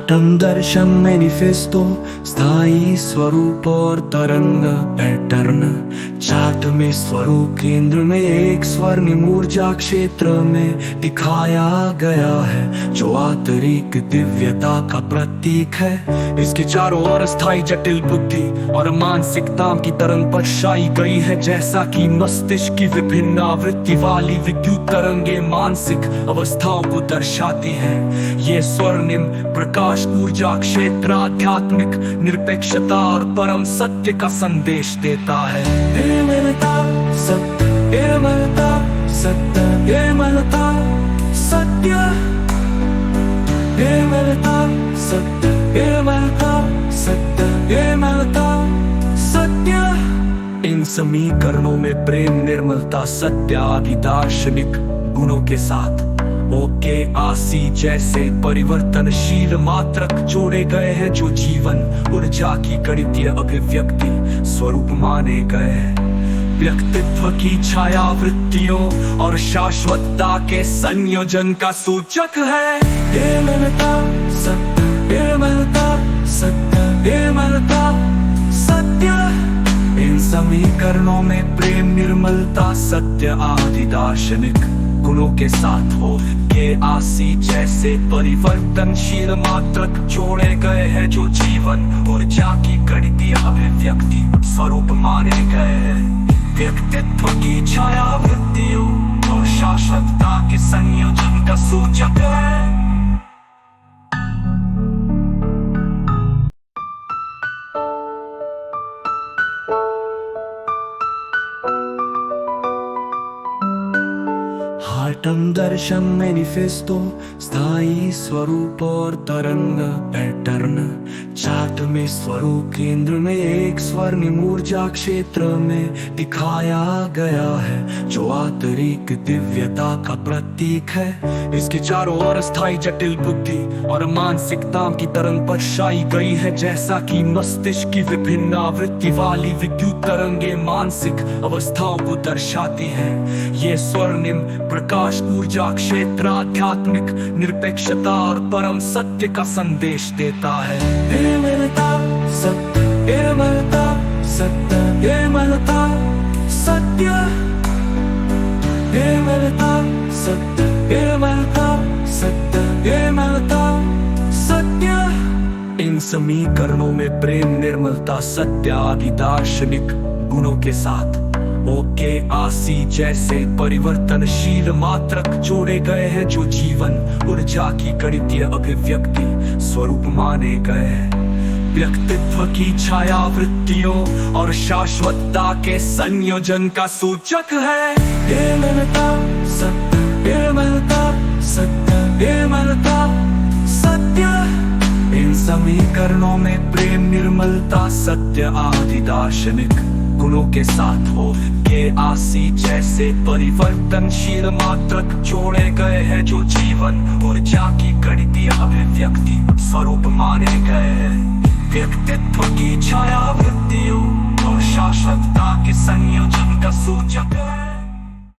Atom दर्शन manifesto, स्थायी स्वरूप और तरंग पैटर्न। चार्ट में स्वरूप केंद्र में एक स्वर्णिम ऊर्जा क्षेत्र में दिखाया गया है, जो आंतरिक दिव्यता का प्रतीक है। इसके चारों ओर स्थायी जटिल बुद्धि और मानसिकता की तरंग दर्शाई गई है, जैसा कि मस्तिष्क की विभिन्न आवृत्ति वाली विद्युत तरंगे मानसिक अवस्थाओं को दर्शाती हैं। ये स्वर्णिम प्रकाश ऊर्जा क्षेत्र आध्यात्मिक निरपेक्षता और परम सत्य का संदेश देता है। निर्मलता सत्य, निर्मलता सत्य, निर्मलता सत्य, निर्मलता सत्य, निर्मलता सत्य, निर्मलता सत्य। इन समीकरणों में प्रेम, निर्मलता, सत्य आदि दार्शनिक गुणों के साथ ओके आसी जैसे परिवर्तनशील मात्रक जोड़े गए हैं, जो जीवन ऊर्जा की गणितीय अभिव्यक्ति स्वरूप माने गए हैं। व्यक्तित्व की छायावृत्तियों और शाश्वतता के संयोजन का सूचक है। निर्मलता सत्य, निर्मलता सत्य, निर्मलता सत्य। इन समीकरणों में प्रेम, निर्मलता, सत्य आदि दार्शनिक गुणों के साथ हो के आसी जैसे परिवर्तनशील मात्रक जोड़े गए हैं, जो जीवन ऊर्जा की गणितीय अभिव्यक्ति स्वरूप माने गए हैं। व्यक्तित्व की छायावृत्तियों और शाश्वतता के संयोजन का सूचक है। आटम दर्शन मैनिफेस्टो, स्थायी स्वरूप और तरंग पैटर्न। चार्ट में स्वरूप केंद्र में एक स्वर्णिम ऊर्जा क्षेत्र में दिखाया गया है, जो आंतरिक दिव्यता का प्रतीक है। इसके चारों ओर स्थायी जटिल बुद्धि और मानसिकता की तरंग दर्शाई गई है, जैसा कि मस्तिष्क की विभिन्न आवृत्ति वाली विद्युत तरंगे मानसिक अवस्थाओं को दर्शाती हैं। ये स्वर्णिम प्रकाश ऊर्जा क्षेत्र आध्यात्मिक निरपेक्षता और परम सत्य का संदेश देता है। निर्मलता सत्य, निर्मलता सत्य, निर्मलता सत्य, निर्मलता सत्य, निर्मलता सत्य, निर्मलता सत्य। इन समीकरणों में प्रेम, निर्मलता, सत्य आदि दार्शनिक गुणों के साथ ओके आसी जैसे परिवर्तनशील मात्रक जोड़े गए हैं, जो जीवन ऊर्जा की गणितीय अभिव्यक्ति स्वरूप माने गए हैं। व्यक्तित्व की छायावृत्तियों और शाश्वतता के संयोजन का सूचक है। निर्मलता सत्य, निर्मलता सत्य, निर्मलता सत्य। इन समीकरणों में प्रेम, निर्मलता, सत्य आदि दार्शनिक गुणों के साथ हो के आसी जैसे परिवर्तनशील मात्रक जोड़े गए हैं, जो जीवन ऊर्जा की गणितीय अभिव्यक्ति स्वरूप माने गए हैं। व्यक्तित्व की छायावृत्तियों और शाश्वतता के संयोजन का सूचक है।